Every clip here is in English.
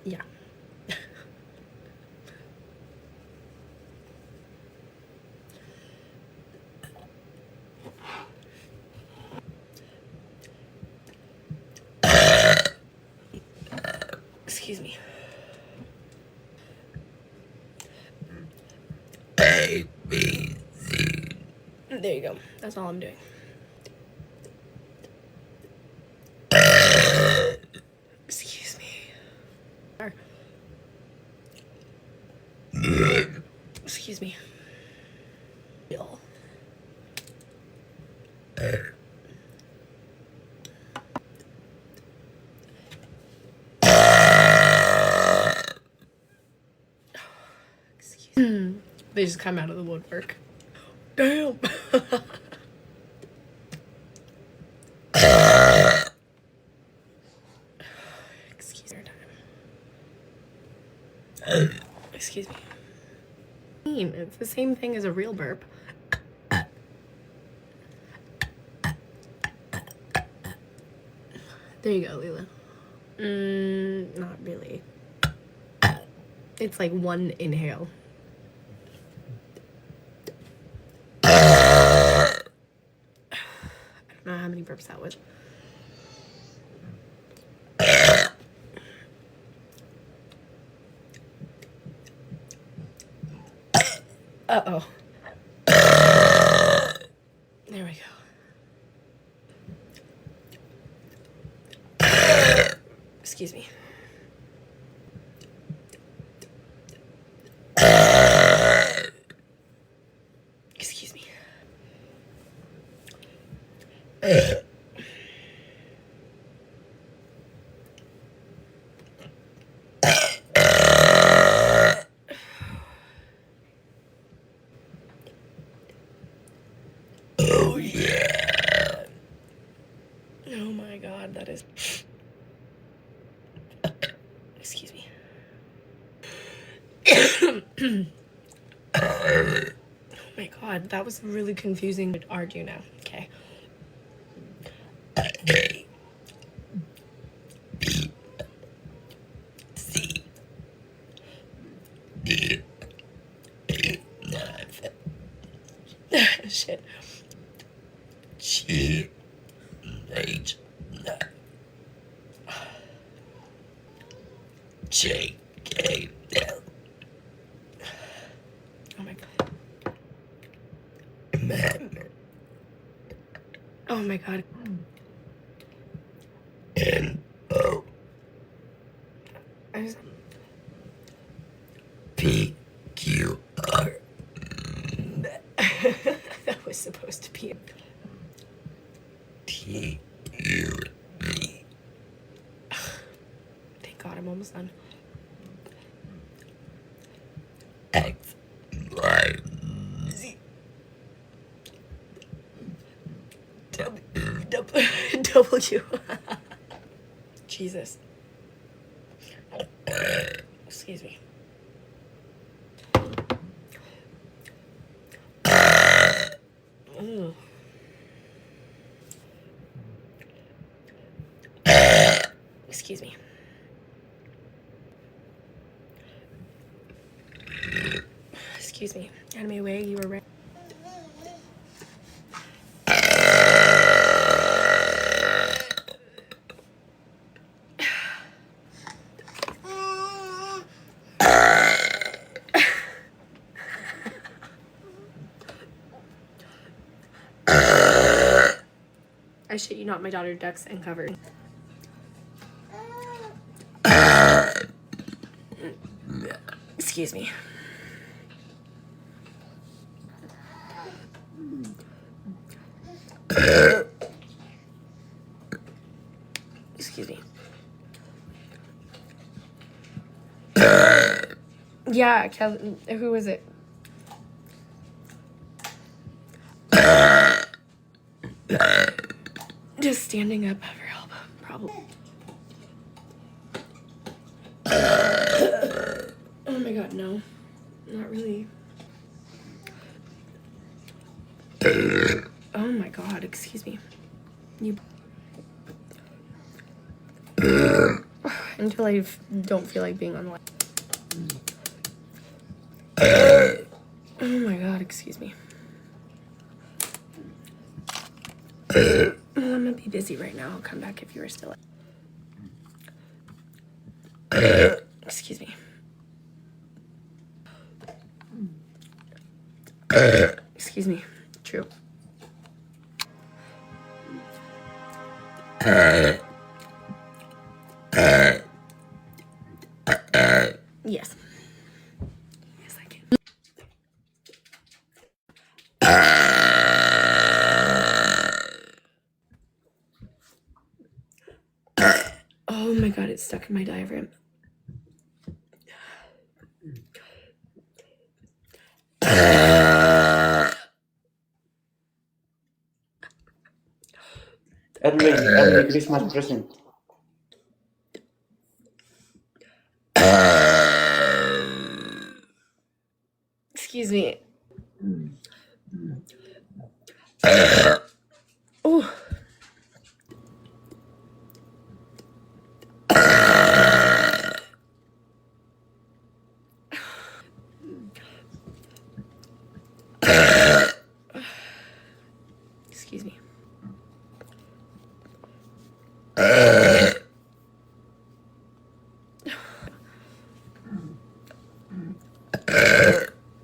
Yeah. Excuse me. A, B, C. There you go. That's all I'm doing. Excuse me. Excuse me. They just come out of the woodwork. Damn. Excuse me. Excuse me. It's the same thing as a real burp. There you go, Leela. Not really. It's like one inhale. I don't know how many burps that was. Uh-oh. There we go. Excuse me. Excuse me. Oh yeah. Oh my god, that is... Excuse me. Oh my god, that was really confusing. What are you now? Okay. A, B, C, D, E, F. Shit. G, H, J, K, L. Oh my god. Oh my god. N, O. P, Q, R. That was supposed to be T, U, V. Thank god, I'm almost done. X, Y, Z. W. Jesus. Excuse me. Ooh. Excuse me. Excuse me. Out of my way, you were right. I shit you not, my daughter ducks and covered. Excuse me. Excuse me. Yeah, Kelly, who is it? Just standing up of her elbow, probably. Oh my god, no. Not really. Oh my god, excuse me. You... until I don't feel like being on the Oh my god, excuse me. Well, I'm gonna be busy right now. I'll come back if you are still. Excuse me. Excuse me. True. Yes. Yes, I can. Oh my god, it's stuck in my diaphragm. Early Christmas present. Excuse me. Oh. Excuse me.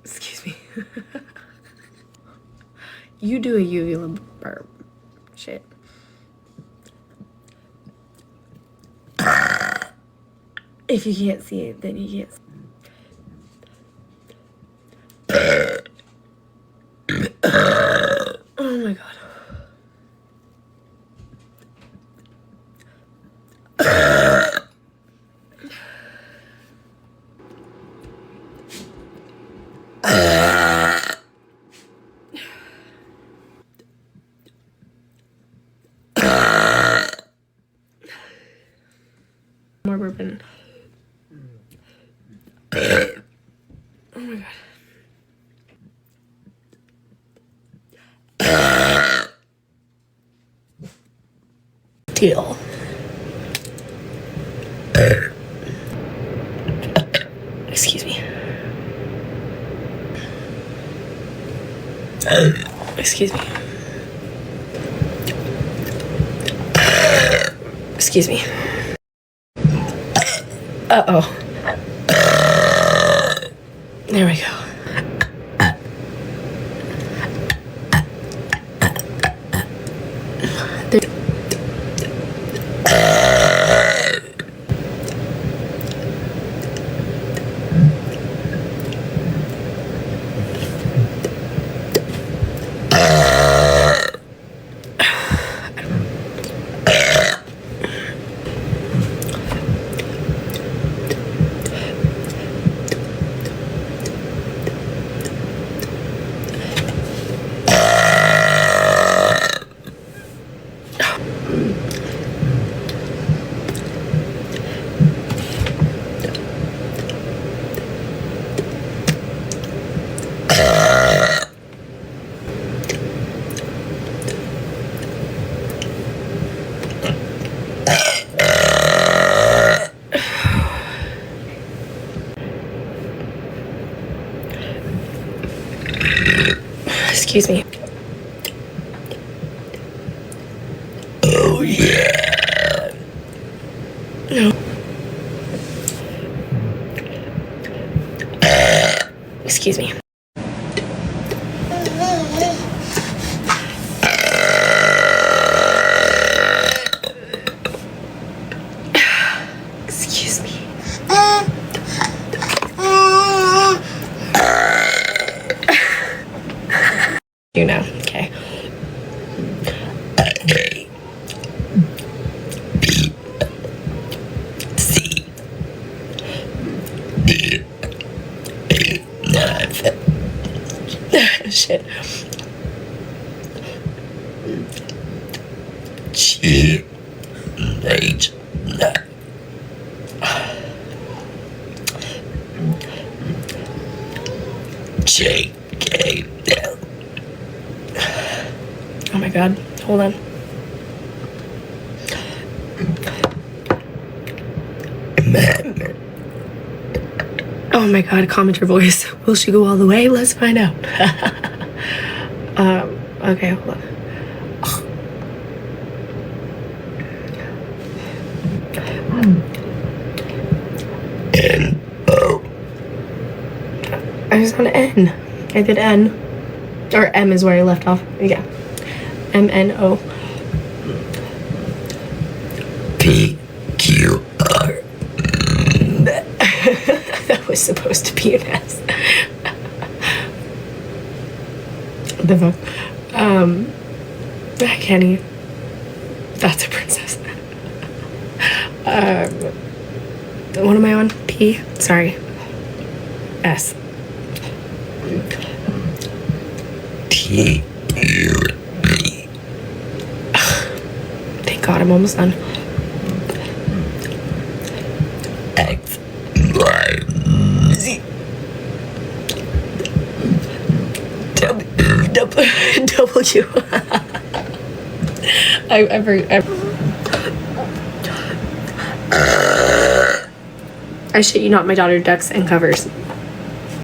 Excuse me. You do a uvula burp. Shit. If you can't see it, then you can't see it. Oh my god. More burping. Oh my god. Deal. Excuse me. Excuse me. Excuse me. Uh-oh. There we go. Excuse me. Oh yeah. No. Excuse me. Excuse me. You know, okay. A, B, C, D, E, F. Shit. G, H, J, K, L. Oh my god, hold on. Oh my god, commenter voice. Will she go all the way? Let's find out. Okay, hold on. N-O. I was on N. I did N. Or M is where I left off. Yeah. M-N-O. P-Q-R. That was supposed to be an S. What the fuck? I can't even. That's a princess. What am I on? P? Sorry. S. T-U-B. Thank God, I'm almost done. X. Y. Z. W. I shit you not, my daughter ducks and covers.